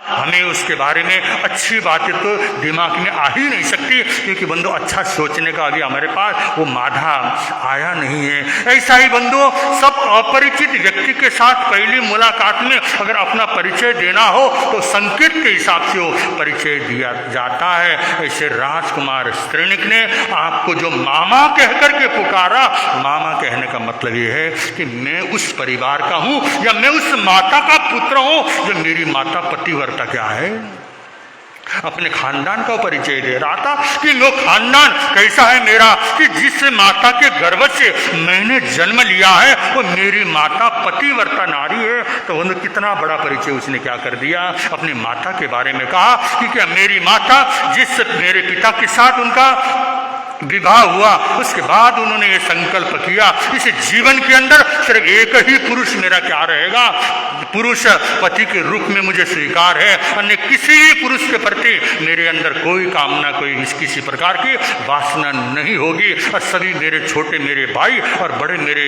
हमें उसके बारे में अच्छी बातें तो दिमाग में आ ही नहीं सकती, क्योंकि बंधु अच्छा सोचने का अभी हमारे पास वो माधा आया नहीं है। ऐसा ही बंधु सब अपरिचित व्यक्ति के साथ पहली मुलाकात में अगर अपना परिचय देना हो तो संकेत के हिसाब से वो परिचय दिया जाता है। ऐसे राजकुमार स्त्रीनिक ने आपको जो मामा कहकर के पुकारा, मामा कहने का मतलब ये है कि मैं उस परिवार का हूं या मैं उस माता का पुत्र हूं जो मेरी माता पतिव्रता क्या है, अपने खानदान का परिचय दे रहा था कि लो खानदान कैसा है मेरा, कि जिस माता के गर्भ से मैंने जन्म लिया है वो मेरी माता पतिव्रता नारी है। तो वो कितना बड़ा परिचय उसने क्या कर दिया, अपनी माता के बारे में कहा कि क्या मेरी माता जिस मेरे पिता के साथ उनका विवाह हुआ, उसके बाद उन्होंने ये संकल्प किया इस जीवन के अंदर सिर्फ एक ही पुरुष मेरा क्या रहेगा, पुरुष पति के रूप में मुझे स्वीकार है, अन्य किसी पुरुष के प्रति मेरे अंदर कोई कामना, कोई किसी प्रकार की वासना नहीं होगी, और सभी मेरे छोटे मेरे भाई और बड़े मेरे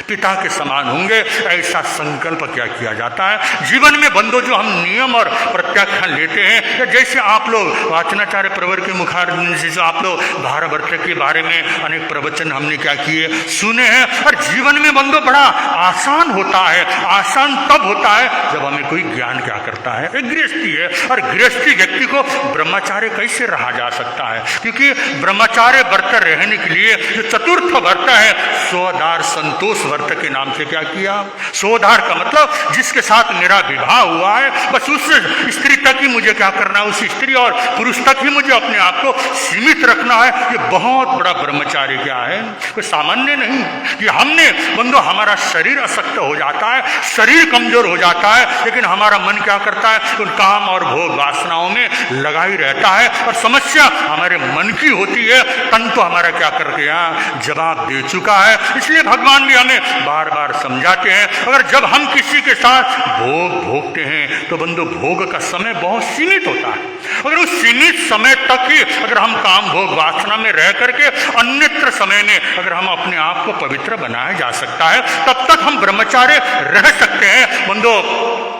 पिता के समान होंगे। ऐसा संकल्प क्या किया जाता है जीवन में बंधु। जो हम नियम और प्रत्याख्यान लेते हैं, जैसे आप लोग वाचनाचार्य प्रवर के मुखारबिंद से जो आप लोग भारत के बारे में अनेक प्रवचन हमने क्या किए सुने हैं, और जीवन में बंधु बड़ा आसान होता है। आसान तब होता है जब हमें कोई ज्ञान क्या करता है, एक गृहस्थी है, और गृहस्थी व्यक्ति को ब्रह्मचार्य कैसे रहा जा सकता है, क्योंकि ब्रह्मचार्य व्रत रहने के लिए जो चतुर्थ व्रत है, सोधार संतोष व्रत के नाम से क्या किया। सोधार का मतलब जिसके साथ मेरा विवाह हुआ है, बस उस स्त्री तक ही मुझे क्या करना है, उस स्त्री और पुरुष तक ही मुझे अपने आप को सीमित रखना है। ये बहुत बड़ा ब्रह्मचार्य क्या है, कोई सामान्य नहीं। कि हमने बंधु हमारा शरीर अशक्त हो जाता है, शरीर कमजोर हो जाता है, लेकिन हमारा मन क्या करता है, उन काम और भोग वासनाओं में लगा ही रहता है, और समस्या हमारे मन की होती है। तन तो हमारा क्या करके यहाँ जवाब दे चुका है। इसलिए भगवान भी हमें बार बार समझाते हैं, अगर जब हम किसी के साथ भोग भोगते हैं तो बंधु भोग का समय बहुत सीमित होता है। अगर उस सीमित समय तक ही अगर हम काम भोग वासना में रह करके अन्यत्र समय में अगर हम अपने आप को पवित्र बनाया जा सकता है, तब तक हम ब्रह्मचार्य रह सकते हैं। बंधु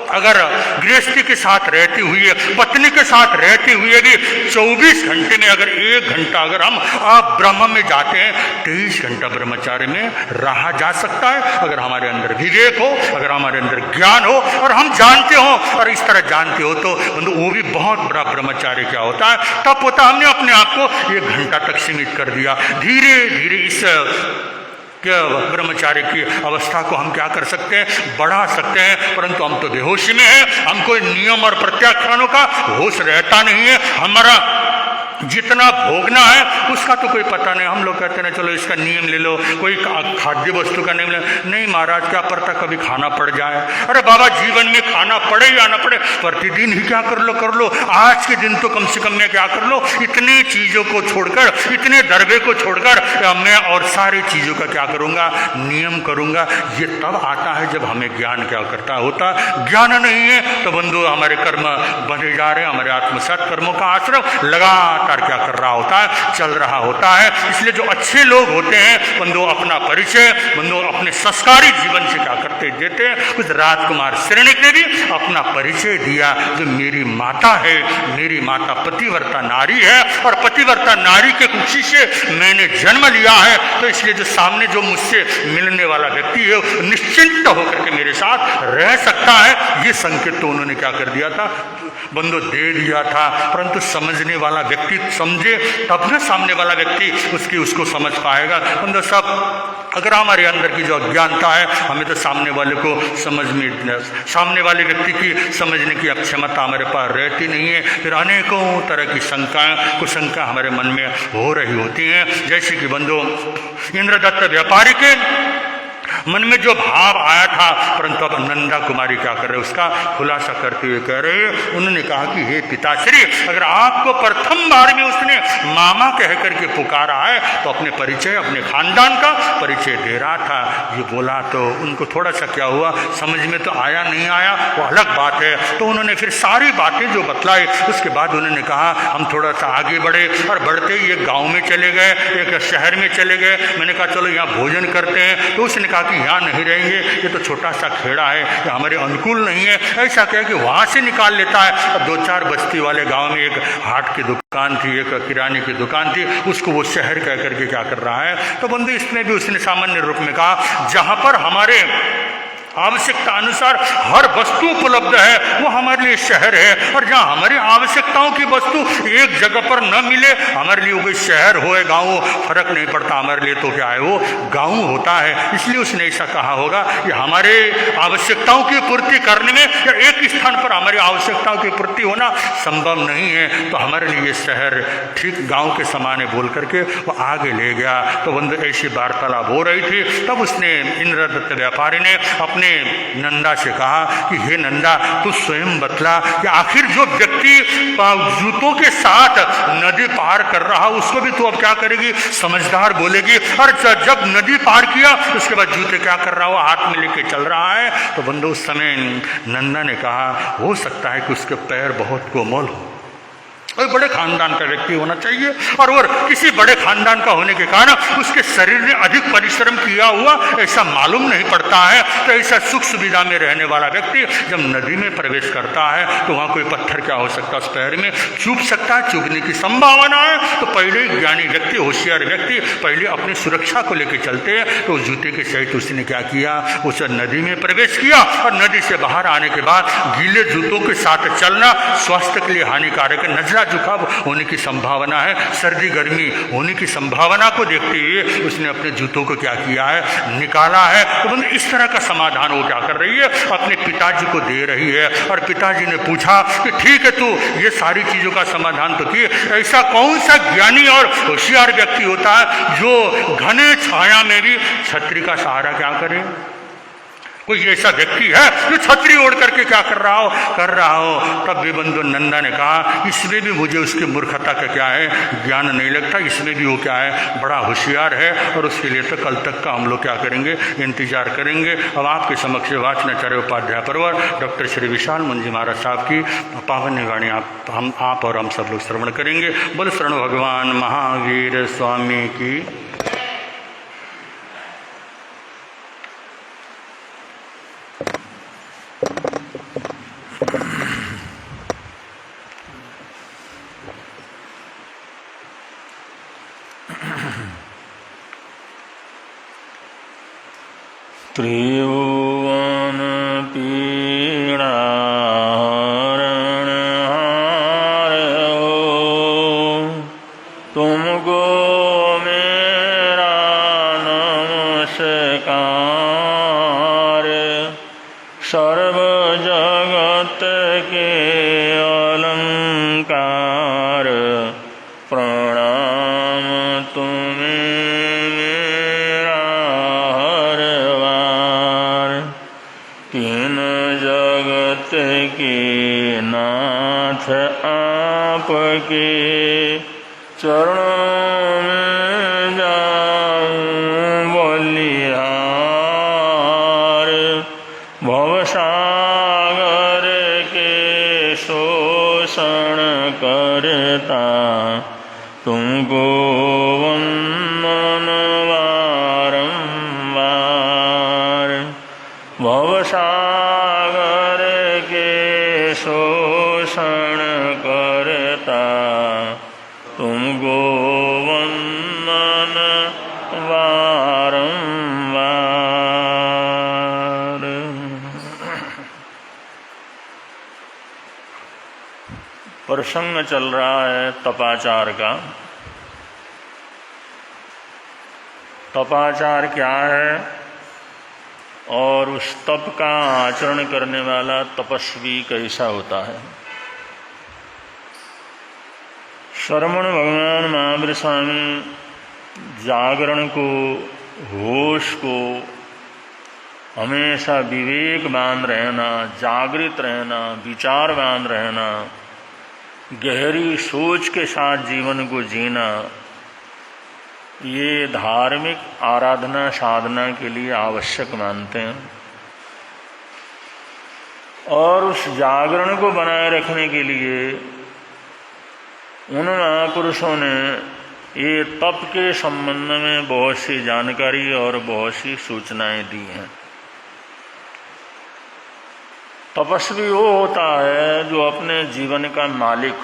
अगर गृहस्थी के साथ रहती हुई है, पत्नी के साथ रहती हुई भी 24 घंटे में अगर 1 घंटा अगर हम ब्रह्म में जाते हैं, 23 घंटा ब्रह्मचार्य में रहा जा सकता है। अगर हमारे अंदर विवेक हो, अगर हमारे अंदर ज्ञान हो और हम जानते हो, और इस तरह जानते हो, तो वो भी बहुत बड़ा ब्रह्मचार्य क्या होता है, तब होता हमने अपने आप को 1 घंटा तक सीमित कर दिया। धीरे धीरे इस ब्रह्मचार्य की अवस्था को हम क्या कर सकते हैं, बढ़ा सकते हैं, परंतु हम तो बेहोशी में हैं। हमको नियम और प्रत्याख्यानों का होश रहता नहीं है। हमारा जितना भोगना है उसका तो कोई पता नहीं। हम लोग कहते हैं चलो इसका नियम ले लो, कोई खाद्य वस्तु का नियम ले, नहीं महाराज क्या पड़ता कभी खाना पड़ जाए। अरे बाबा जीवन में खाना पड़े या ना पड़े, प्रतिदिन ही क्या कर लो, आज के दिन तो कम से कम मैं क्या कर लो, इतनी चीज़ों को छोड़कर, इतने दरबे को छोड़कर मैं और सारी चीज़ों का क्या करूँगा, नियम करूँगा। ये तब आता है जब हमें ज्ञान क्या करता होता। ज्ञान नहीं है तो बंधु हमारे कर्म बढ़े जा रहे हैं, हमारे आत्मसात कर्मों का आश्रम लगातार क्या कर रहा होता है, चल रहा होता है। इसलिए जो अच्छे लोग होते हैं बंधु अपना परिचय बंधु अपने संस्कारी जीवन से क्या करते देते हैं। उस राजकुमार श्रेणिक ने भी अपना परिचय दिया, जो मेरी माता है, मेरी माता पतिव्रता नारी है, और पतिव्रता नारी के खुशी से मैंने जन्म लिया है। तो इसलिए जो सामने जो मुझसे मिलने वाला व्यक्ति है निश्चिंत होकर के मेरे साथ रह सकता है। ये संकेत तो उन्होंने क्या कर दिया था, बंधु दे दिया था। परंतु समझने वाला व्यक्ति समझे तब ना सामने वाला व्यक्ति उसको समझ पाएगा। बंधु सब अगर हमारे अंदर की जो अज्ञानता है, हमें तो सामने वाले को सामने वाले व्यक्ति की समझने की क्षमता हमारे पास रहती नहीं है। फिर अनेकों तरह की शंकाएं कुशंका हमारे मन में हो रही होती हैं। जैसे कि बंधु इंद्रदत्त व्यापारी के मन में जो भाव आया था, परंतु अब नंदा कुमारी क्या कर रहे, उसका खुलासा करते हुए कह रहे, उन्होंने कहा कि हे पिताश्री, अगर आपको प्रथम बार में उसने मामा कह करके पुकारा है तो अपने परिचय, अपने खानदान का परिचय दे रहा था। ये बोला तो उनको थोड़ा सा क्या हुआ, समझ में तो आया नहीं आया वो अलग बात है। तो उन्होंने फिर सारी बातें जो बतलाई, उसके बाद उन्होंने कहा हम थोड़ा सा आगे बढ़े, और बढ़ते ही एक गाँव में चले गए, एक शहर में चले गए। मैंने कहा चलो यहाँ भोजन करते हैं। तो उसने कहा कि यहाँ नहीं रहेंगे, ये तो छोटा सा खेड़ा है, ये हमारे अनुकूल नहीं है, ऐसा कह के वहाँ से निकाल लेता है। अब 2-4 बस्ती वाले गांव में एक हाट की दुकान थी, एक किराने की दुकान थी, उसको वो शहर कह करके क्या कर रहा है। तो बंधु इसमें भी उसने सामान्य रूप में कहा, जहाँ पर हमारे आवश्यकता अनुसार हर वस्तु उपलब्ध है वो हमारे लिए शहर है, और जहाँ हमारी आवश्यकताओं की वस्तु एक जगह पर न मिले, हमारे लिए वो कोई शहर हो या गाँव हो, फर्क नहीं पड़ता, हमारे लिए तो क्या है वो गाँव होता है। इसलिए उसने ऐसा कहा होगा कि हमारे आवश्यकताओं की पूर्ति करने में या एक स्थान पर हमारी आवश्यकताओं की पूर्ति होना संभव नहीं है, तो हमारे लिए ये शहर ठीक गाँव के समान है बोल करके वो आगे ले गया। तो बंधु ऐसी वार्तालाप हो रही थी, तब उसने इंद्रदत्त व्यापारी ने अपने नंदा से कहा कि हे नंदा, तू स्वयं बतला कि आखिर जो व्यक्ति जूतों के साथ नदी पार कर रहा उसको भी तू अब क्या करेगी, समझदार बोलेगी। और जब नदी पार किया उसके बाद जूते क्या कर रहा हो, हाथ में लेके चल रहा है। तो बंधु उस समय नंदा ने कहा, हो सकता है कि उसके पैर बहुत कोमल हो, कोई बड़े खानदान का व्यक्ति होना चाहिए, और किसी बड़े खानदान का होने के कारण उसके शरीर ने अधिक परिश्रम किया हुआ ऐसा मालूम नहीं पड़ता है। तो ऐसा सुख सुविधा में रहने वाला व्यक्ति जब नदी में प्रवेश करता है तो वहाँ कोई पत्थर क्या हो सकता है, उस पैर में चुभ सकता है, चुभने की संभावना है। तो पहले ज्ञानी व्यक्ति, होशियार व्यक्ति पहले अपनी सुरक्षा को लेकर चलते हैं। तो उस जूते के सहित उसने क्या किया, उस नदी में प्रवेश किया, और नदी से बाहर आने के बाद गीले जूतों के साथ चलना स्वास्थ्य के लिए हानिकारक है, नजला जुकाम होने की संभावना है, सर्दी गर्मी होने की संभावना को देखते हुए उसने अपने जूतों को क्या किया है, निकाला है। तो इस तरह का समाधान वो क्या कर रही है, अपने पिताजी को दे रही है। और पिताजी ने पूछा कि ठीक है, तू ये सारी चीजों का समाधान तो किए, ऐसा कौन सा ज्ञानी और होशियार व्यक्ति होता है जो घने छाया में भी छतरी का सहारा क्या करे। कोई ऐसा व्यक्ति है जो छतरी ओढ़ करके क्या कर रहा हो। तब भी बंधु नंदा ने कहा, इसमें भी मुझे उसकी मूर्खता का क्या है, ज्ञान नहीं लगता, इसमें भी वो क्या है, बड़ा होशियार है। और उसके लिए तो कल तक का हम लोग क्या करेंगे, इंतजार करेंगे। अब आपके समक्ष वाचनाचार्य उपाध्याय परवर डॉक्टर श्री विशाल मुंजी महाराज साहब की पावन वाणी आप और हम सब लोग श्रवण करेंगे। बोल शरण भगवान महावीर स्वामी की। त्रिभुवन पीड़ा तुमको मेरा नमस्कार। सर्व जगत के अलंकार प्रणाम तुम्हें मेरा हर बार। तीन जगत के नाथ आपके चरणों में जाऊं बलिहार। भवसागर के शोषण करता तुमको वंदन बारंबार। भवसागर के शोषण करता तुमको वंदन बारंबार। प्रसंग चल रहा है तपाचार का। तपाचार क्या है और उस तप का आचरण करने वाला तपस्वी कैसा होता है। श्रवण भगवान महावीर स्वामी जागरण को, होश को हमेशा विवेकवान रहना, जागृत रहना, विचारवान रहना, गहरी सोच के साथ जीवन को जीना, ये धार्मिक आराधना साधना के लिए आवश्यक मानते हैं। और उस जागरण को बनाए रखने के लिए उन महापुरुषों ने ये तप के संबंध में बहुत सी जानकारी और बहुत सी सूचनाएं दी हैं। तपस्वी वो होता है जो अपने जीवन का मालिक।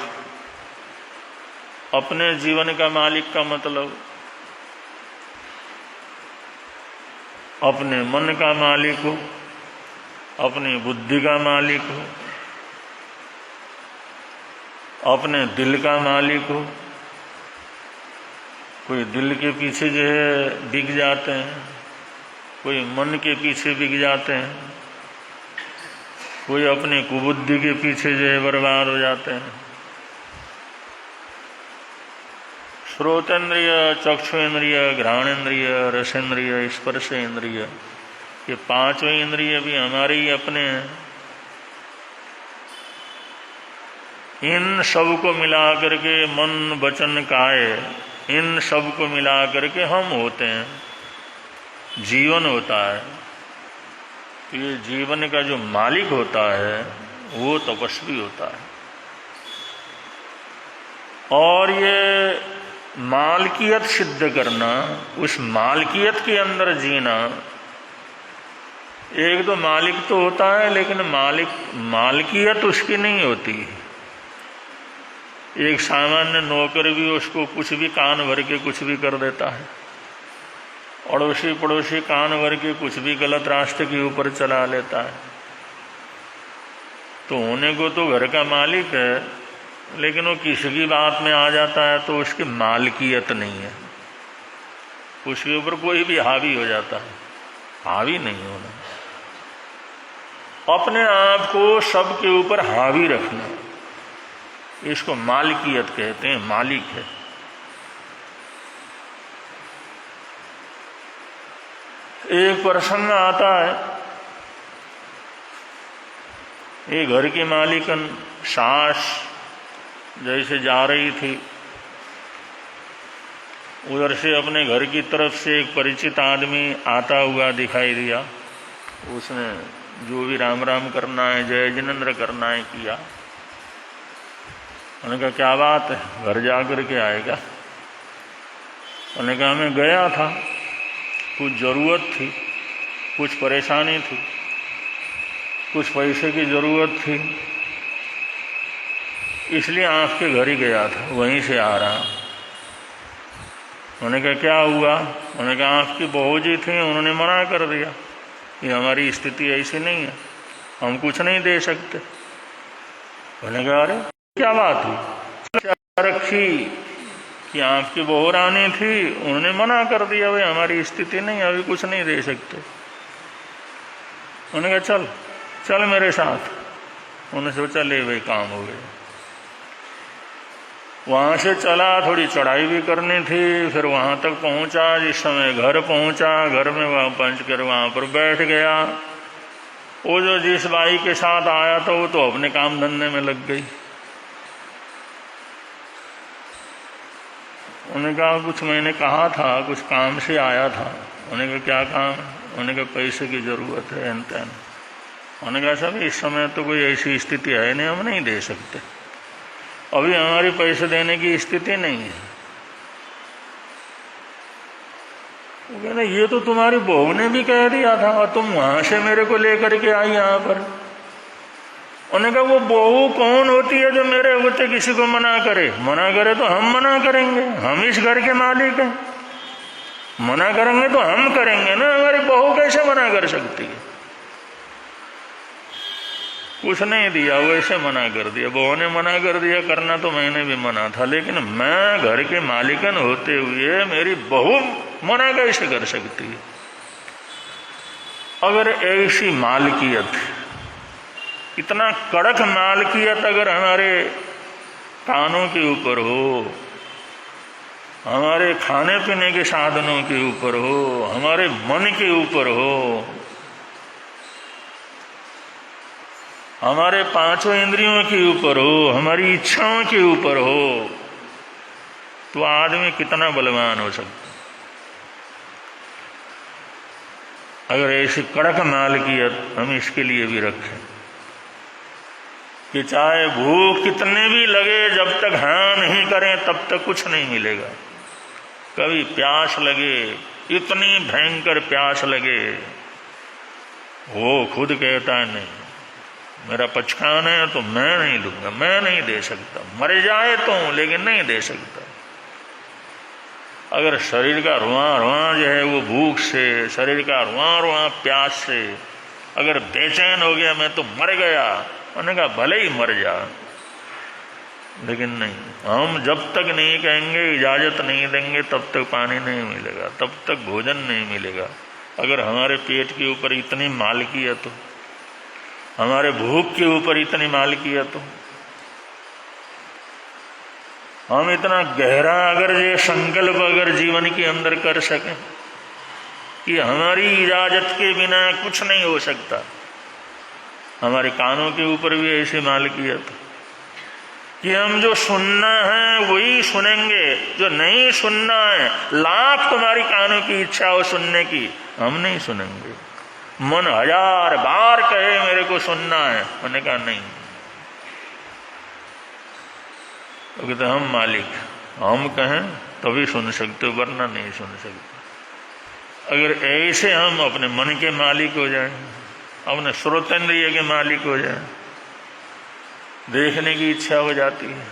अपने जीवन का मालिक का मतलब अपने मन का मालिक हो, अपनी बुद्धि का मालिक हो, अपने दिल का मालिक हो। कोई दिल के पीछे जो है बिक जाते हैं, कोई मन के पीछे बिक जाते हैं, कोई अपनी कुबुद्धि के पीछे जो है बर्बाद हो जाते हैं। श्रोतेंद्रिय, चक्षुएंद्रिय, घ्राणेन्द्रिय, रसेंद्रिय, स्पर्शेंद्रिय, ये पांचों इंद्रिय भी हमारे ही अपने हैं। इन सब को मिला करके मन, वचन, काय, इन सब को मिला करके हम होते हैं, जीवन होता है। तो ये जीवन का जो मालिक होता है वो तपस्वी होता है। और ये मालकियत सिद्ध करना, उस मालकियत के अंदर जीना। एक तो मालिक तो होता है लेकिन मालकियत उसकी नहीं होती। एक सामान्य नौकर भी उसको कुछ भी कान भर के कुछ भी कर देता है, अड़ोसी पड़ोसी कान भर के कुछ भी गलत रास्ते के ऊपर चला लेता है। तो होने को तो घर का मालिक है, लेकिन वो किसी की बात में आ जाता है तो उसकी मालकियत नहीं है, उसके ऊपर कोई भी हावी हो जाता है। हावी नहीं होना, अपने आप को सबके ऊपर हावी रखना, इसको मालकियत कहते हैं, मालिक है। एक प्रसंग आता है, ये घर की मालिकन सास जैसे जा रही थी, उधर से अपने घर की तरफ से एक परिचित आदमी आता हुआ दिखाई दिया। उसने जो भी राम राम करना है, जय जिनेंद्र करना है किया। उन्होंने कहा क्या बात है, घर जा कर के आएगा? उन्होंने कहा मैं गया था, कुछ ज़रूरत थी, कुछ परेशानी थी, कुछ पैसे की ज़रूरत थी, इसलिए आपके घर ही गया था, वहीं से आ रहा। उन्होंने कहा क्या हुआ? उन्होंने कहा आपकी बहू जी थी, उन्होंने मना कर दिया कि हमारी स्थिति ऐसी नहीं है, हम कुछ नहीं दे सकते। उन्होंने कहा अरे क्या बात हुई? रखी कि आपकी बहू रानी थी, उन्होंने मना कर दिया, भाई हमारी स्थिति नहीं, अभी कुछ नहीं दे सकते। उन्होंने कहा चल चल मेरे साथ। उन्होंने सोचा ले भाई काम हो गया। वहाँ से चला, थोड़ी चढ़ाई भी करनी थी, फिर वहाँ तक पहुँचा। जिस समय घर पहुँचा, घर में वहाँ पहुँच कर वहाँ पर बैठ गया। वो जो जिस बाई के साथ आया था वो तो अपने काम धंधे में लग गई। उन्होंने कहा कुछ मैंने कहा था, कुछ काम से आया था। उन्होंने कहा क्या काम? उन्होंने कहा पैसे की ज़रूरत है एन तेन। उन्होंने कहा सब इस समय तो कोई ऐसी स्थिति है नहीं, हम नहीं दे सकते, अभी हमारी पैसे देने की स्थिति नहीं है। वो कहना ये तो तुम्हारी बहू ने भी कह दिया था और तुम वहां से मेरे को लेकर के आई यहाँ पर। उन्होंने कहा वो बहू कौन होती है जो मेरे होते किसी को मना करे? मना करे तो हम मना करेंगे, हम इस घर के मालिक हैं, मना करेंगे तो हम करेंगे ना, हमारी बहू कैसे मना कर सकती है? कुछ नहीं दिया, वो ऐसे मना कर दिया। बहू ने मना कर दिया, करना तो मैंने भी मना था, लेकिन मैं घर के मालिकन होते हुए मेरी बहू मना कैसे कर सकती है? अगर ऐसी मालकियत, इतना कड़क मालकियत अगर हमारे कानों के ऊपर हो, हमारे खाने पीने के साधनों के ऊपर हो, हमारे मन के ऊपर हो, हमारे पांचों इंद्रियों के ऊपर हो, हमारी इच्छाओं के ऊपर हो, तो आदमी कितना बलवान हो सकता। अगर ऐसी कड़क मालकियत हम इसके लिए भी रखें कि चाहे भूख कितने भी लगे, जब तक हाँ नहीं करें तब तक कुछ नहीं मिलेगा। कभी प्यास लगे, इतनी भयंकर प्यास लगे, वो खुद कहता है नहीं, मेरा पचखान है तो मैं नहीं लूंगा, मैं नहीं दे सकता, मर जाए तो लेकिन नहीं दे सकता। अगर शरीर का रुआं रुआं जो है वो भूख से, शरीर का रुआं रुआं प्यास से अगर बेचैन हो गया, मैं तो मर गया, उन्होंने कहा भले ही मर जा, लेकिन नहीं, हम जब तक नहीं कहेंगे, इजाज़त नहीं देंगे, तब तक पानी नहीं मिलेगा, तब तक भोजन नहीं मिलेगा। अगर हमारे पेट के ऊपर इतनी मालिकी है तो, हमारे भूख के ऊपर इतनी मालिकी है तो, हम इतना गहरा अगर ये संकल्प अगर जीवन के अंदर कर सकें कि हमारी इजाज़त के बिना कुछ नहीं हो सकता, हमारे कानों के ऊपर भी ऐसी मालिकी है तो, कि हम जो सुनना है वही सुनेंगे, जो नहीं सुनना है, लाख तुम्हारी कानों की इच्छा हो सुनने की, हम नहीं सुनेंगे। मन 1000 बार कहे मेरे को सुनना है, मैंने कहा नहीं, तो कहते हम मालिक, हम कहें तभी सुन सकते हो, वरना नहीं सुन सकते। अगर ऐसे हम अपने मन के मालिक हो जाएं, अपने श्रोतेंद्रिय के मालिक हो जाएं, देखने की इच्छा हो जाती है।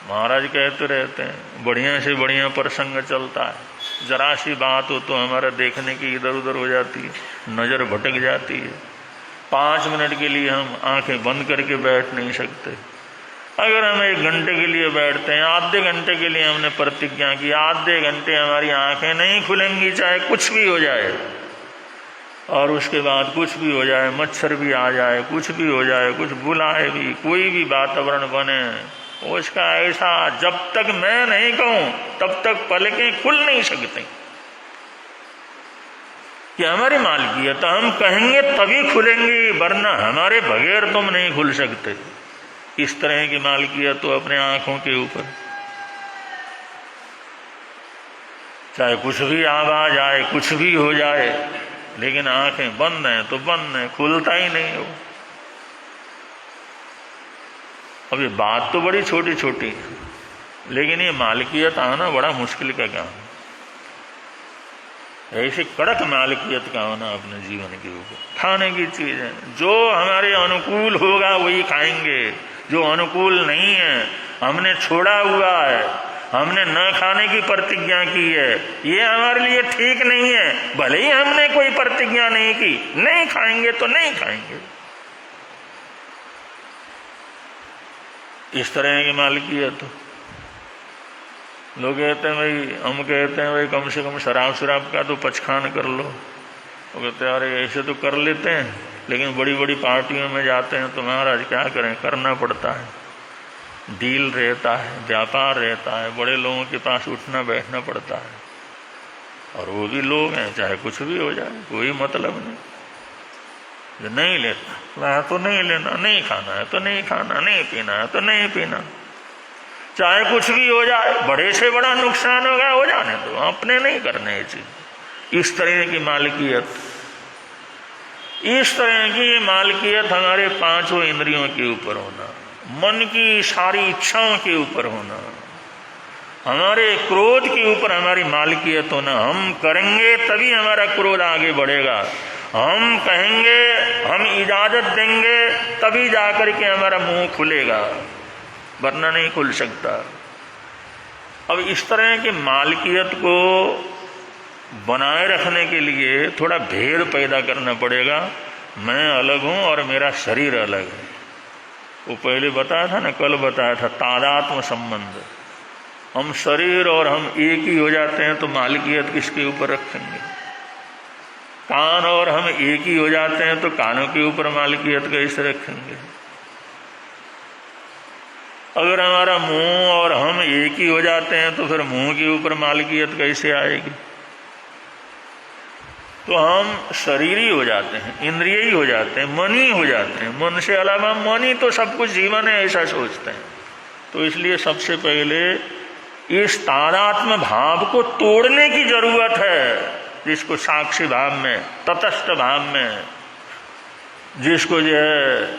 महाराज कहते रहते हैं, बढ़िया से बढ़िया प्रसंग चलता है, जरा सी बात हो तो हमारा देखने की इधर उधर हो जाती है, नज़र भटक जाती है। 5 मिनट के लिए हम आंखें बंद करके बैठ नहीं सकते। अगर हम 1 घंटे के लिए बैठते हैं, आधे घंटे के लिए हमने प्रतिज्ञा की, आधे घंटे हमारी आंखें नहीं खुलेंगी, चाहे कुछ भी हो जाए, और उसके बाद कुछ भी हो जाए, मच्छर भी आ जाए, कुछ भी हो जाए, कुछ बुलाए भी, कोई भी वातावरण बने, उसका ऐसा जब तक मैं नहीं कहूं तब तक पलकें खुल नहीं सकती। कि हमारी मालकियत, हम कहेंगे तभी खुलेंगी, वरना हमारे बगैर तुम नहीं खुल सकते। इस तरह की मालकियत तो अपने आंखों के ऊपर, चाहे कुछ भी आवाज आए, कुछ भी हो जाए, लेकिन आंखें बंद हैं तो बंद हैं, खुलता ही नहीं हो। अब ये बात तो बड़ी छोटी छोटी है, लेकिन ये मालकियत आना बड़ा मुश्किल का काम है। ऐसी कड़क मालकियत का होना अपने जीवन के ऊपर। खाने की चीज है, जो हमारे अनुकूल होगा वही खाएंगे, जो अनुकूल नहीं है, हमने छोड़ा हुआ है, हमने न खाने की प्रतिज्ञा की है, ये हमारे लिए ठीक नहीं है, भले ही हमने कोई प्रतिज्ञा नहीं की, नहीं खाएंगे तो नहीं खाएंगे। इस तरह की मालिकियत तो लोग कहते हैं भाई, हम कहते हैं भाई कम से कम शराब का तो पचखान कर लो। वो कहते हैं अरे ऐसे तो कर लेते हैं, लेकिन बड़ी बड़ी पार्टियों में जाते हैं तो महाराज क्या करें, करना पड़ता है, डील रहता है, व्यापार रहता है, बड़े लोगों के पास उठना बैठना पड़ता है, और वो भी लोग हैं, चाहे कुछ भी हो जाए, कोई मतलब नहीं। जो नहीं लेता है तो नहीं लेना, नहीं खाना है तो नहीं खाना, नहीं पीना है तो नहीं पीना, चाहे कुछ भी हो जाए, बड़े से बड़ा नुकसान होगा हो जाने दो, अपने नहीं करने ये चीज। इस तरह की मालकियत, इस तरह की मालकियत हमारे 5 इंद्रियों के ऊपर होना, मन की सारी इच्छाओं के ऊपर होना, हमारे क्रोध के ऊपर हमारी मालकियत होना। हम करेंगे तभी हमारा क्रोध आगे बढ़ेगा, हम कहेंगे, हम इजाजत देंगे तभी जाकर के हमारा मुंह खुलेगा, वरना नहीं खुल सकता। अब इस तरह की मालकियत को बनाए रखने के लिए थोड़ा भेद पैदा करना पड़ेगा। मैं अलग हूं और मेरा शरीर अलग है। वो पहले बताया था ना, कल बताया था, तादात्म्य संबंध। हम शरीर और हम एक ही हो जाते हैं तो मालकियत किसके ऊपर रखेंगे? कान और हम एक ही हो जाते हैं तो कानों के ऊपर मालकियत कैसे रखेंगे? अगर हमारा मुंह और हम एक ही हो जाते हैं तो फिर मुंह के ऊपर मालकियत कैसे आएगी? तो हम शरीर ही हो जाते हैं, इंद्रिय ही हो जाते हैं, मन ही हो जाते हैं। मन से अलावा मन ही तो सब कुछ जीवन है, ऐसा सोचते हैं। तो इसलिए सबसे पहले इस तादात्म्य भाव को तोड़ने की जरूरत है, जिसको साक्षी भाव में, तटस्थ भाव में, जिसको जो है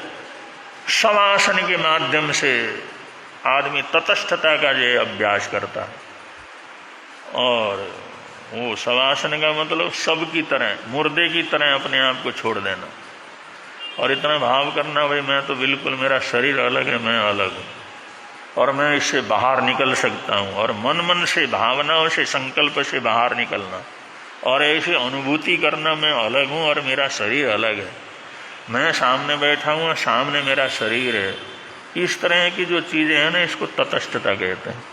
शवासन के माध्यम से आदमी तटस्थता का जो अभ्यास करता है। और वो शवासन का मतलब सब की तरह, मुर्दे की तरह अपने आप को छोड़ देना और इतना भाव करना, भाई मैं तो बिल्कुल, मेरा शरीर अलग है, मैं अलग हूँ और मैं इससे बाहर निकल सकता हूँ। और मन से, भावनाओं से, संकल्प से बाहर निकलना और ऐसी अनुभूति करना, मैं अलग हूँ और मेरा शरीर अलग है, मैं सामने बैठा हूँ और सामने मेरा शरीर है। इस तरह की जो चीज़ें हैं ना, इसको तटस्थता कहते हैं,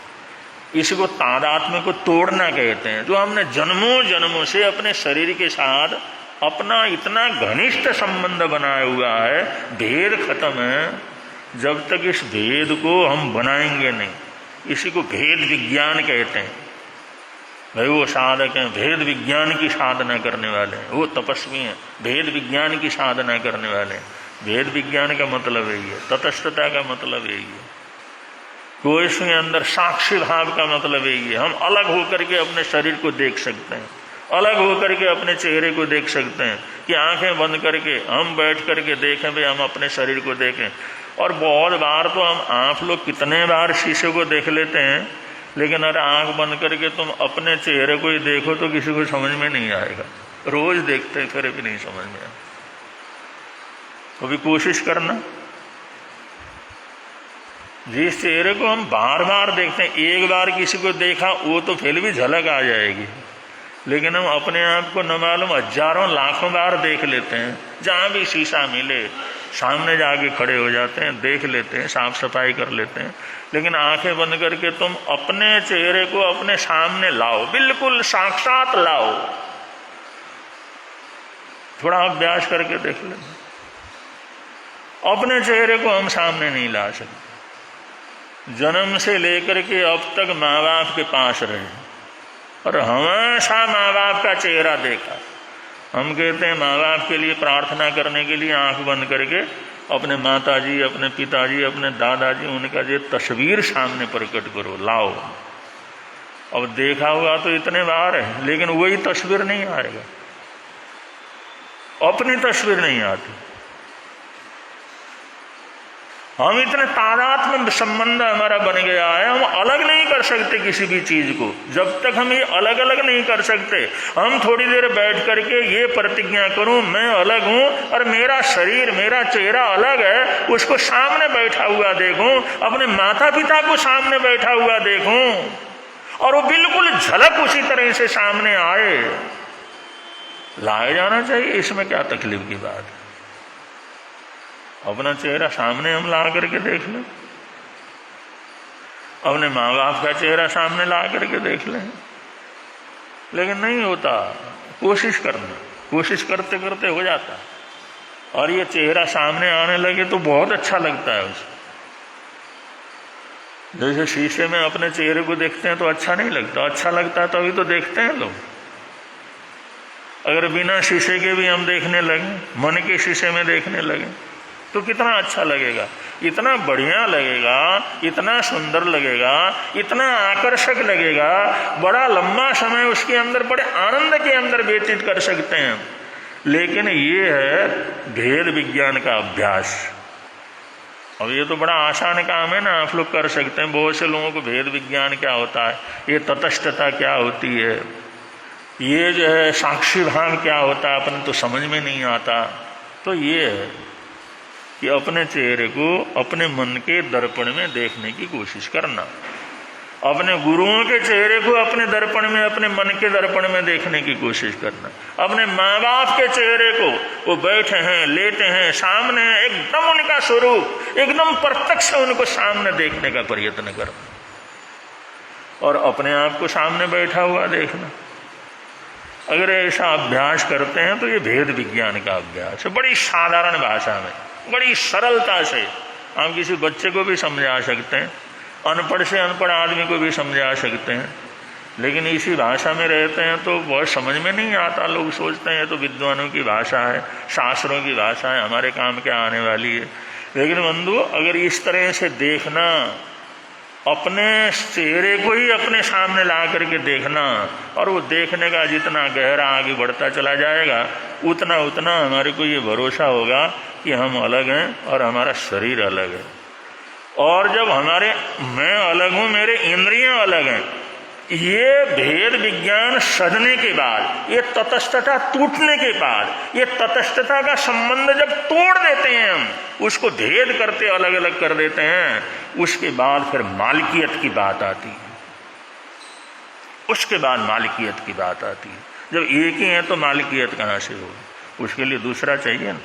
इसको तादात्म्य को तोड़ना कहते हैं। जो हमने जन्मों जन्मों से अपने शरीर के साथ अपना इतना घनिष्ठ संबंध बनाया हुआ है, भेद खत्म है। जब तक इस भेद को हम बनाएंगे नहीं, इसी को भेद विज्ञान कहते हैं। भाई वो साधक हैं, भेद विज्ञान की साधना करने वाले हैं, वो तपस्वी हैं, भेद विज्ञान की साधना करने वाले हैं। भेद विज्ञान का मतलब यही है, तटस्थता का मतलब यही है, तो इसके अंदर साक्षी भाव का मतलब यही है। हम अलग होकर के अपने शरीर को देख सकते हैं, अलग होकर के अपने चेहरे को देख सकते हैं कि आंखें बंद करके हम बैठ करके देखें, भाई हम अपने शरीर को देखें। और बहुत बार तो आप लोग कितने बार शीशे को देख लेते हैं, लेकिन अगर आंख बंद करके तुम अपने चेहरे को ही देखो तो किसी को समझ में नहीं आएगा। रोज देखते फिर भी नहीं समझ में आएगा। तो भी कोशिश करना, जिस चेहरे को हम बार बार देखते हैं, एक बार किसी को देखा वो तो फिर भी झलक आ जाएगी, लेकिन हम अपने आप को न मालूम हजारों लाखों बार देख लेते हैं। जहाँ भी शीशा मिले सामने जाके खड़े हो जाते हैं, देख लेते हैं, साफ सफाई कर लेते हैं, लेकिन आंखें बंद करके तुम अपने चेहरे को अपने सामने लाओ, बिल्कुल साक्षात लाओ। थोड़ा अभ्यास करके देख लेना। अपने चेहरे को हम सामने नहीं ला सकते। जन्म से लेकर के अब तक माँ बाप के पास रहे और हमेशा माँ बाप का चेहरा देखा। हम कहते हैं माँ बाप के लिए प्रार्थना करने के लिए आंख बंद करके अपने माताजी, अपने पिताजी, अपने दादाजी, उनका जो तस्वीर सामने प्रकट करो, लाओ। अब देखा हुआ तो इतने बार है, लेकिन वही तस्वीर नहीं आएगा, अपनी तस्वीर नहीं आती। हम इतने तादात्म्य संबंध हमारा बन गया है, हम अलग नहीं कर सकते किसी भी चीज को। जब तक हम ये अलग अलग नहीं कर सकते, हम थोड़ी देर बैठ करके ये प्रतिज्ञा करूं मैं अलग हूं और मेरा शरीर, मेरा चेहरा अलग है, उसको सामने बैठा हुआ देखूं, अपने माता पिता को सामने बैठा हुआ देखूं और वो बिल्कुल झलक उसी तरह से सामने आए, लाया जाना चाहिए। इसमें क्या तकलीफ की बात है? अपना चेहरा सामने हम ला करके देख लें, अपने माँ बाप का चेहरा सामने ला करके देख लें, लेकिन नहीं होता। कोशिश करना, कोशिश करते करते हो जाता, और ये चेहरा सामने आने लगे तो बहुत अच्छा लगता है उसे। जैसे शीशे में अपने चेहरे को देखते हैं तो अच्छा नहीं लगता, अच्छा लगता है तभी तो देखते हैं लोग। अगर बिना शीशे के भी हम देखने लगे, मन के शीशे में देखने लगे, तो कितना अच्छा लगेगा, इतना बढ़िया लगेगा, इतना सुंदर लगेगा, इतना आकर्षक लगेगा, बड़ा लंबा समय उसके अंदर बड़े आनंद के अंदर व्यतीत कर सकते हैं। लेकिन ये है भेद विज्ञान का अभ्यास। अब ये तो बड़ा आसान काम है ना, आप लोग कर सकते हैं। बहुत से लोगों को भेद विज्ञान क्या होता है, ये तटस्थता क्या होती है, ये जो है साक्षी भाव क्या होता है, अपने तो समझ में नहीं आता। तो ये है कि अपने चेहरे को अपने मन के दर्पण में देखने की कोशिश करना, अपने गुरुओं के चेहरे को अपने दर्पण में, अपने मन के दर्पण में देखने की कोशिश करना, अपने माँ बाप के चेहरे को, वो बैठे हैं, लेटे हैं, सामने हैं, एकदम उनका स्वरूप एकदम प्रत्यक्ष उनको सामने देखने का प्रयत्न करना, और अपने आप को सामने बैठा हुआ देखना। अगर ऐसा अभ्यास करते हैं तो ये भेद विज्ञान का अभ्यास है। बड़ी साधारण भाषा में, बड़ी सरलता से हम किसी बच्चे को भी समझा सकते हैं, अनपढ़ से अनपढ़ आदमी को भी समझा सकते हैं। लेकिन इसी भाषा में रहते हैं तो बहुत समझ में नहीं आता। लोग सोचते हैं ये तो विद्वानों की भाषा है, शास्त्रों की भाषा है, हमारे काम क्या आने वाली है। लेकिन बंधु, अगर इस तरह से देखना, अपने चेहरे को ही अपने सामने ला करके देखना, और वो देखने का जितना गहरा आगे बढ़ता चला जाएगा, उतना उतना हमारे को ये भरोसा होगा कि हम अलग हैं और हमारा शरीर अलग है। और जब हमारे मैं अलग हूँ, मेरे इंद्रियां अलग हैं, ये भेद विज्ञान सजने के बाद, ये तटस्थता टूटने के बाद, ये तटस्थता का संबंध जब तोड़ देते हैं हम, उसको भेद करते अलग अलग कर देते हैं, उसके बाद फिर मालिकियत की बात आती है। उसके बाद मालिकियत की बात आती है। जब एक ही है तो मालिकियत कहाँ से हो? उसके लिए दूसरा चाहिए ना।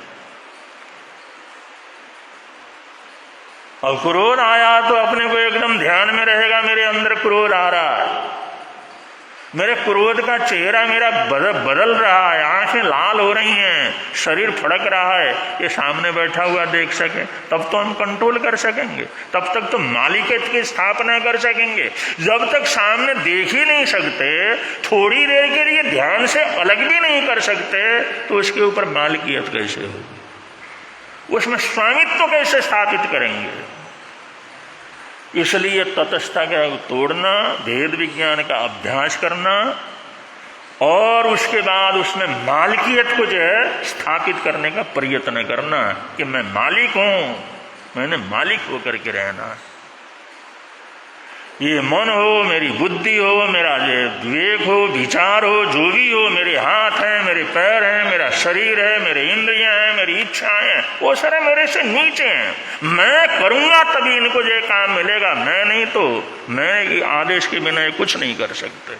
और क्रोध आया तो अपने को एकदम ध्यान में रहेगा, मेरे अंदर क्रोध आ रहा है, मेरे क्रोध का चेहरा मेरा बदल रहा है, आंखें लाल हो रही हैं, शरीर फड़क रहा है, ये सामने बैठा हुआ देख सके, तब तो हम कंट्रोल कर सकेंगे, तब तक तो मालिकियत की स्थापना कर सकेंगे। जब तक सामने देख ही नहीं सकते, थोड़ी देर के लिए ध्यान से अलग भी नहीं कर सकते, तो उसके ऊपर मालिकियत कैसे होगी? उसमें स्वामित्व कैसे स्थापित करेंगे? इसलिए तटस्थता का तोड़ना, भेद विज्ञान का अभ्यास करना और उसके बाद उसमें मालिकियत को जो है स्थापित करने का प्रयत्न करना कि मैं मालिक हूं, मैंने मालिक होकर के रहना। ये मन हो, मेरी बुद्धि हो, मेरा विवेक हो, विचार हो, जो भी हो, मेरे हाथ हैं, मेरे पैर हैं, मेरा शरीर है, मेरे इंद्रियां हैं, मेरी इच्छाएं हैं, वो सारे मेरे से नीचे हैं। मैं करूंगा तभी इनको जो काम मिलेगा, मैं नहीं तो मैं आदेश के बिना कुछ नहीं कर सकते,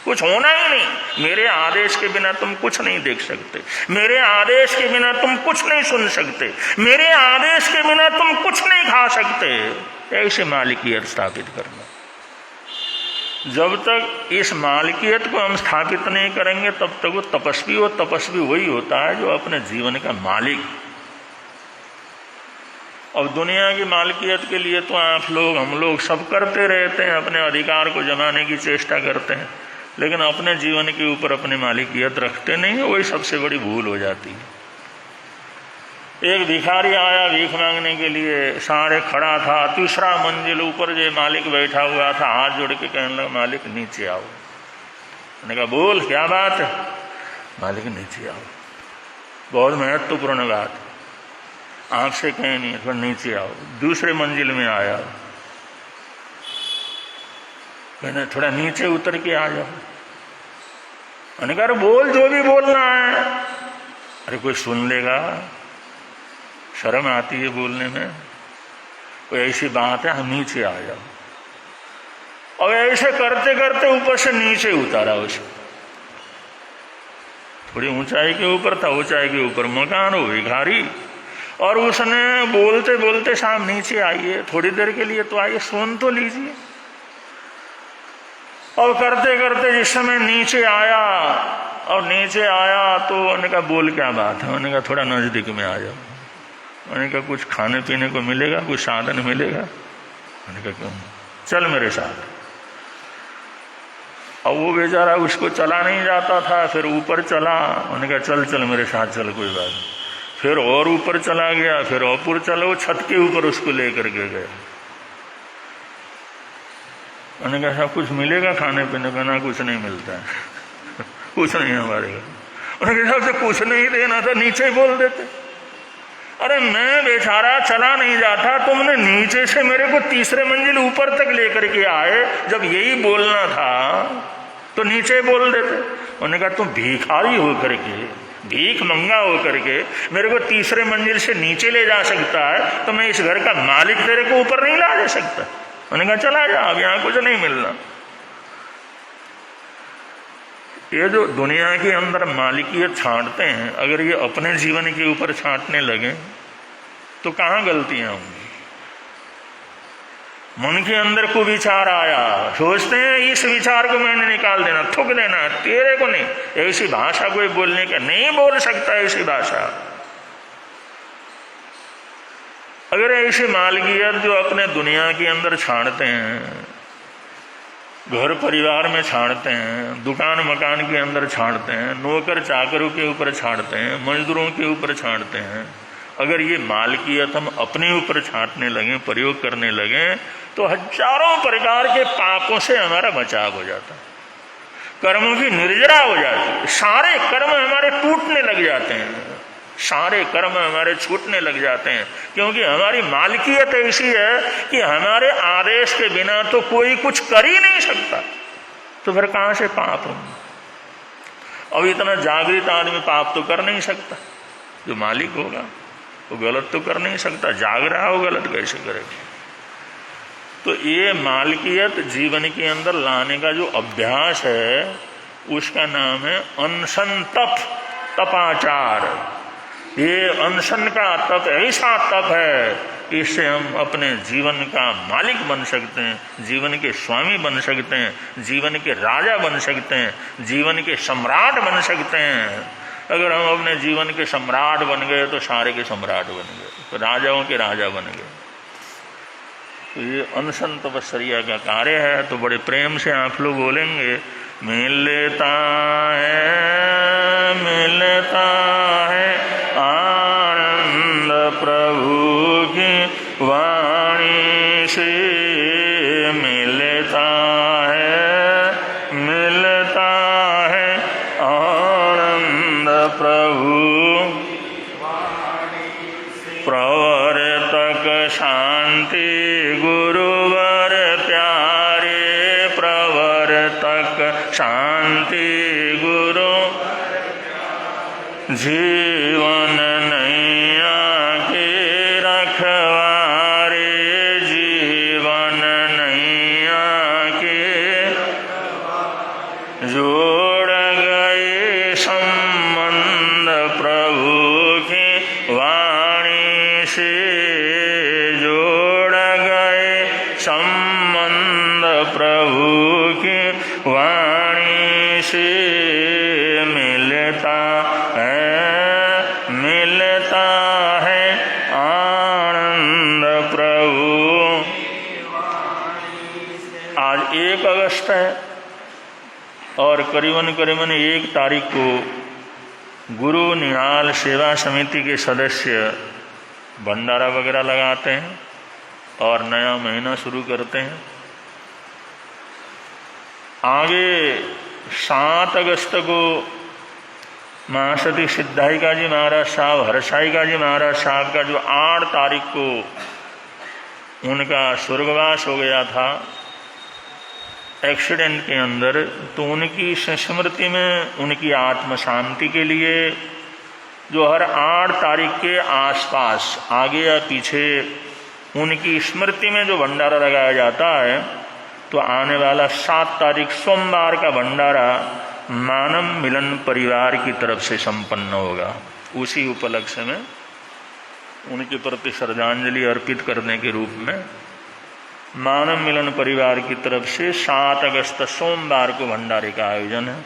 कुछ होना ही नहीं। मेरे आदेश के बिना तुम कुछ नहीं देख सकते, मेरे आदेश के बिना तुम कुछ नहीं सुन सकते, मेरे आदेश के बिना तुम कुछ नहीं खा सकते। ऐसे मालिकियत स्थापित करना। जब तक इस मालिकियत को हम स्थापित नहीं करेंगे तब तक वो तपस्वी हो। तपस्वी वही होता है जो अपने जीवन का मालिक। अब दुनिया की मालिकियत के लिए तो आप लोग, हम लोग सब करते रहते हैं, अपने अधिकार को जमाने की चेष्टा करते हैं, लेकिन अपने जीवन के ऊपर अपनी मालिकियत रखते नहीं है। वही सबसे बड़ी भूल हो जाती है। एक भिखारी आया भीख मांगने के लिए, सारे खड़ा था, तीसरा मंजिल ऊपर जो मालिक बैठा हुआ था, हाथ जोड़ के कहने लगा, मालिक नीचे आओ। मैंने कहा बोल क्या बात है? मालिक नीचे आओ। बहुत महत्वपूर्ण बात, आपसे कहनी है, पर नीचे आओ। दूसरे मंजिल में आया, मैंने थोड़ा नीचे उतर के आ जाओ। मैंने कहा बोल जो भी बोलना है। अरे कोई सुन लेगा, शर्म आती है बोलने में, कोई ऐसी बात है, हम नीचे आ जाओ। और ऐसे करते करते ऊपर से नीचे उतारा उसे। थोड़ी ऊंचाई के ऊपर था, ऊंचाई के ऊपर मकान हो, भिखारी, और उसने बोलते बोलते साहब नीचे आइए, थोड़ी देर के लिए तो आइए, सुन तो लीजिए। और करते करते जिस समय नीचे आया, और नीचे आया तो उन्होंने कहा बोल क्या बात है? उन्होंने कहा थोड़ा नजदीक में आ जाओ। उन्होंने कहा कुछ खाने पीने को मिलेगा, कुछ साधन मिलेगा? उन्होंने कहा क्यों, चल मेरे साथ। और वो बेचारा, उसको चला नहीं जाता था, फिर ऊपर चला। उन्होंने कहा चल चल मेरे साथ चल, कोई बात नहीं। फिर और ऊपर चला गया, फिर ऊपर चलो, छत के ऊपर उसको लेकर के गए। उन्होंने कहा साहब कुछ मिलेगा खाने पीने का? ना कुछ नहीं मिलता है कुछ नहीं हमारे घर। उन्होंने कहा साहब कुछ नहीं देना था, नीचे ही बोल देते। अरे मैं बेचारा चला नहीं जाता, तुमने नीचे से मेरे को तीसरे मंजिल ऊपर तक लेकर के आए, जब यही बोलना था तो नीचे बोल देते। उन्होंने कहा तुम भिखारी होकर के, भीख मंगा होकर के मेरे को तीसरे मंजिल से नीचे ले जा सकता है, तो मैं इस घर का मालिक तेरे को ऊपर नहीं ला जा सकता? उन्होंने कहा चला जा, अब यहाँ कुछ नहीं मिलना। ये जो दुनिया के अंदर मालिकियत छांटते हैं, अगर ये अपने जीवन के ऊपर छांटने लगे तो कहाँ गलतियां होंगी? मन के अंदर को विचार आया, सोचते हैं इस विचार को मैंने निकाल देना, थूक देना, तेरे को नहीं। ऐसी भाषा कोई बोलने का नहीं बोल सकता, ऐसी भाषा। अगर ऐसी मालिकियत जो अपने दुनिया के अंदर छांटते हैं, घर परिवार में छांटते हैं, दुकान मकान के अंदर छांटते हैं, नौकर चाकरों के ऊपर छांटते हैं, मजदूरों के ऊपर छांटते हैं, अगर ये मालिकियत हम अपने ऊपर छांटने लगे, प्रयोग करने लगे, तो हजारों प्रकार के पापों से हमारा बचाव हो जाता है, कर्मों की निर्जरा हो जाती है, सारे कर्म हमारे टूटने लग जाते हैं, सारे कर्म हमारे छूटने लग जाते हैं, क्योंकि हमारी मालिकियत ऐसी है कि हमारे आदेश के बिना तो कोई कुछ कर ही नहीं सकता। तो फिर कहाँ से पाप हो? अब इतना जागृत आदमी पाप तो कर नहीं सकता, जो मालिक होगा वो गलत तो कर नहीं सकता, जाग रहा हो गलत कैसे करेगा? तो ये मालिकियत जीवन के अंदर लाने का जो अभ्यास है उसका नाम है अनशन तप, तपाचार। ये अनशन का तप ऐसा तप है, इससे हम अपने जीवन का मालिक बन सकते हैं, जीवन के स्वामी बन सकते हैं, जीवन के राजा बन सकते हैं, जीवन के सम्राट बन सकते हैं। अगर हम अपने जीवन के सम्राट बन गए तो सारे के सम्राट बन गए, तो राजाओं के राजा बन गए। तो ये अनशन तपस्या का कार्य है। तो बड़े प्रेम से आप लोग बोलेंगे, मिलता है आनंद प्रभु की वाणी से, मिलता है आनंद प्रभु प्रवर्तक शांति गुरुवर प्यारे, प्रवर्तक शांति गुरु जीवन नैया के रखवारे, जीवन नैया के जोड़ गए संबंध प्रभु की वाणी से, जोड़ गए संबंध प्रभु की वाणी से, मिलता है आनंद प्रभु। आज 1 अगस्त है और करीबन 1 तारीख को गुरु निहाल सेवा समिति के सदस्य भंडारा वगैरह लगाते हैं और नया महीना शुरू करते हैं। आगे 7 अगस्त को महासती सिद्धायिका जी महाराज साहब, हरसायिका जी महाराज साहब का जो 8 तारीख को उनका स्वर्गवास हो गया था एक्सीडेंट के अंदर, तो उनकी स्मृति में, उनकी आत्म शांति के लिए जो हर 8 तारीख के आसपास आगे या पीछे उनकी स्मृति में जो भंडारा लगाया जाता है, तो आने वाला 7 तारीख सोमवार का भंडारा मानव मिलन परिवार की तरफ से संपन्न होगा। उसी उपलक्ष्य में उनके प्रति श्रद्धांजलि अर्पित करने के रूप में मानव मिलन परिवार की तरफ से 7 अगस्त सोमवार को भंडारे का आयोजन है।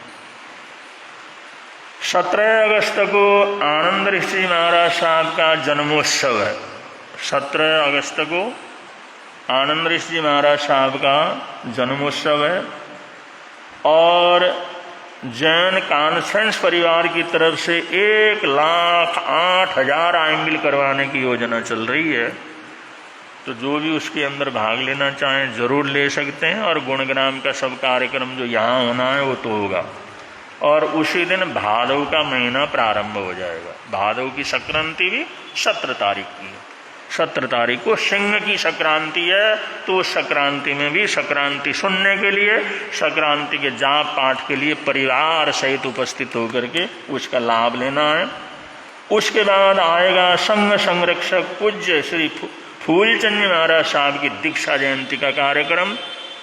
17 अगस्त को आनंद ऋषि महाराज साहब का जन्मोत्सव है। 17 अगस्त को आनंद ऋषि महाराज साहब का जन्मोत्सव है और जैन कॉन्फ्रेंस परिवार की तरफ से 1,08,000 आइंबिल करवाने की योजना चल रही है। तो जो भी उसके अंदर भाग लेना चाहें जरूर ले सकते हैं और गुणग्राम का सब कार्यक्रम जो यहाँ होना है वो तो होगा। और उसी दिन भादव का महीना प्रारंभ हो जाएगा। भादव की संक्रांति भी 17 तारीख की है। 17 तारीख को सिंह की संक्रांति है, तो उस संक्रांति में भी संक्रांति सुनने के लिए, संक्रांति के जाप पाठ के लिए परिवार सहित उपस्थित होकर के उसका लाभ लेना है। उसके बाद आएगा संघ संरक्षक पूज्य श्री फूलचंद महाराज साहब की दीक्षा जयंती का कार्यक्रम।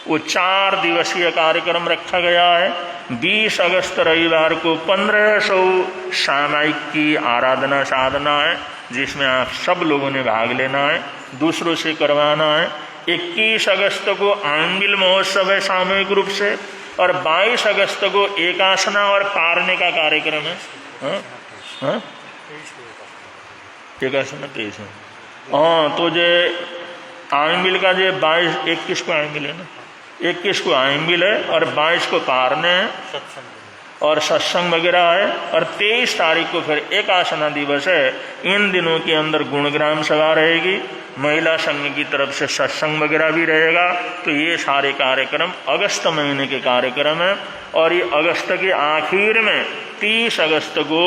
वो 4 दिवसीय कार्यक्रम रखा गया है। 20 अगस्त रविवार को 1500 सामायिक की आराधना साधना है, जिसमें आप सब लोगों ने भाग लेना है, दूसरों से करवाना है। 21 अगस्त को आंबिल महोत्सव है सामूहिक रूप से, और 22 अगस्त को एकासना और पारने का कार्यक्रम है। एकासना 23 है। हाँ, तो जे आंबिल का जे 21 को आंबिल है ना, 21 को आंबिल है और 22 को पारने है और सत्संग वगैरह है, और 23 तारीख को फिर एकासना दिवस है। इन दिनों के अंदर गुणग्राम सभा रहेगी, महिला संघ की तरफ से सत्संग वगैरह भी रहेगा। तो ये सारे कार्यक्रम अगस्त महीने के कार्यक्रम है। और ये अगस्त के आखिर में 30 अगस्त को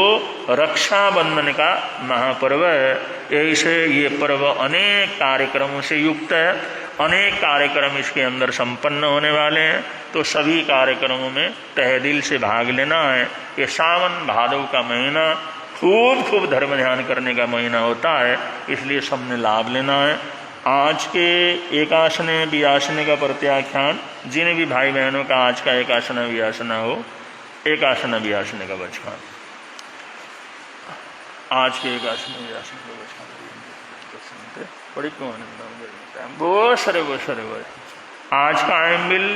रक्षाबंधन का महापर्व है। ऐसे ये पर्व अनेक कार्यक्रमों से युक्त है, अनेक कार्यक्रम इसके अंदर संपन्न होने वाले हैं। तो सभी कार्यक्रमों में तहे दिल से भाग लेना है। ये सावन भादव का महीना खूब धर्म ध्यान करने का महीना होता है, इसलिए सबने लाभ लेना है। आज के एकासने वियासने का प्रत्याख्यान, जिन भी भाई बहनों का आज का एकासना वियासना हो, एकासना वियासने का बचकान, आज के एकासना वियासने का बचकान बड़ी वो सरे आज का आयम्बिल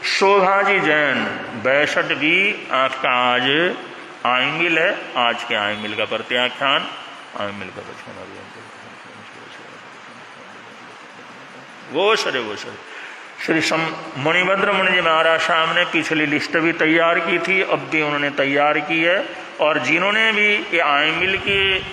शोभाजी जैन 62 भी आपका आज आयम्बिल है। आज के आयम्बिल का प्रत्याख्यान, आयम्बिल का बचकान वो सरे श्री मणिभद्र मुनि जी महाराज साहब ने पिछली लिस्ट भी तैयार की थी, अब भी उन्होंने तैयार की है। और जिन्होंने भी ये आयम्बिल की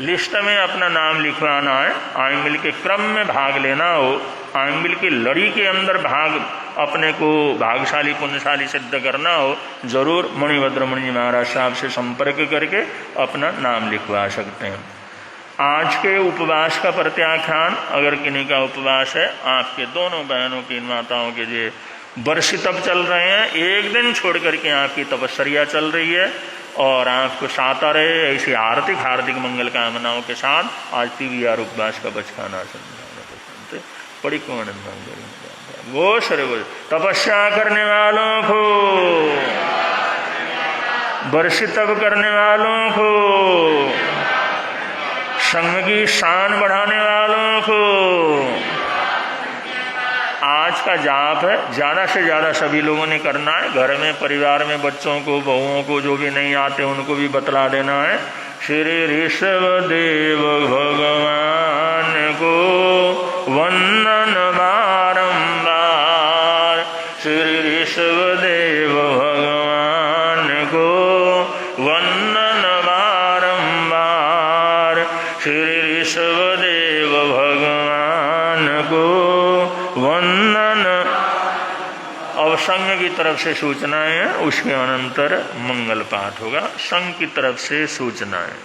लिस्ट में अपना नाम लिखवाना है, आयम्बिल के क्रम में भाग लेना हो, आयम्बिल की लड़ी के अंदर भाग अपने को भागशाली पुण्यशाली सिद्ध करना हो, जरूर मणिभद्र मुनि जी महाराज साहब से संपर्क करके अपना नाम लिखवा सकते हैं। आज के उपवास का प्रत्याख्यान, अगर किन्हीं का उपवास है, आपके दोनों बहनों की, इन माताओं के जो वर्ष तप चल रहे हैं, एक दिन छोड़ करके आपकी तपस्या चल रही है और आपको साता रहे ऐसी हार्दिक मंगल कामनाओं के साथ आज PVR उपवास का बचकाना सुनते बड़ी कौन वो सरे वो तपस्या करने वालों को, वर्ष तप करने वालों को, संघ की शान बढ़ाने वालों को आज का जाप है। ज़्यादा से ज़्यादा सभी लोगों ने करना है। घर में, परिवार में बच्चों को, बहुओं को, जो भी नहीं आते उनको भी बतला देना है। श्री ऋषभ देव भगवान को वंदन बारंबार, श्री ऋषभ देव भगवान को वंदन बारंबार, श्री ऋषभ देव भगवान को वंदन। अब संघ की तरफ से सूचनाएं हैं, उसके अनंतर मंगल पाठ होगा। संघ की तरफ से सूचनाएं।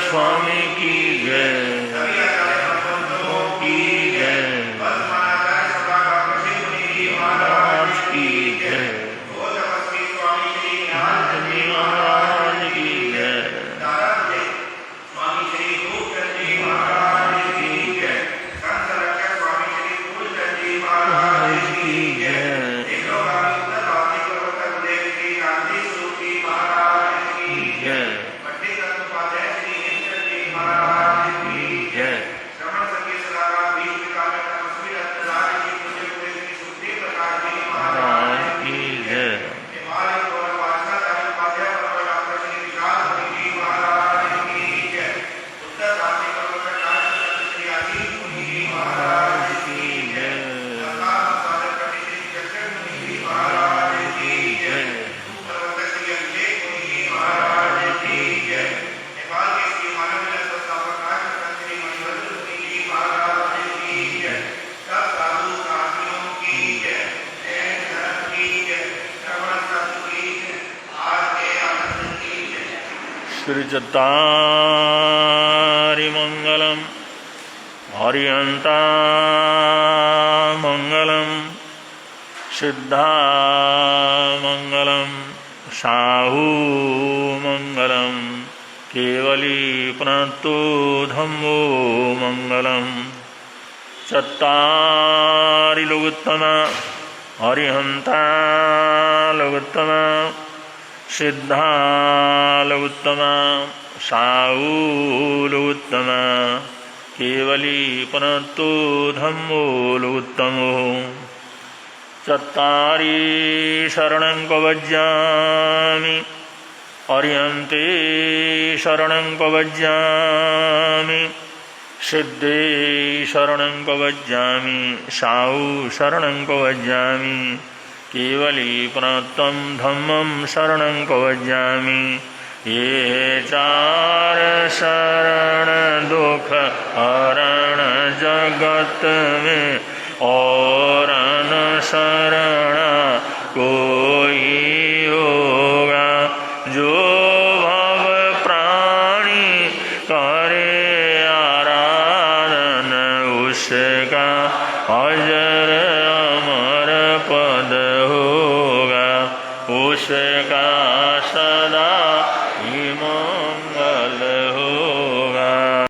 स्वामी की जय, की जय, महाराज की जय, महाराज की जय, महाराज की जय, जय। श्रीचत्तारिमङ्गलं हरिहन्तामङ्गलं सिद्धामङ्गलं साहूमङ्गलं केवलीप्रणतो धम्मो मङ्गलं चत्तारि लोकोत्तमा हरिहन्ता लोकोत्तमा सिद्धा लोकोत्तमा साहू लोकोत्तमा केवलीप्रणतो धम्मो लोकोत्तमो चत्तारि शरणं प्रपद्यामि हरिहन्ते शरणं प्रपद्यामि सिद्धे शरणं प्रपद्यामि साहू शरणं प्रपद्यामि केवलीप्रणतं धम्मं शरणं प्रपद्यामि ये चार शरण दुख हरण जगत में और न शरण कोई होगा जो भव प्राणी करे आराधन उसका अजर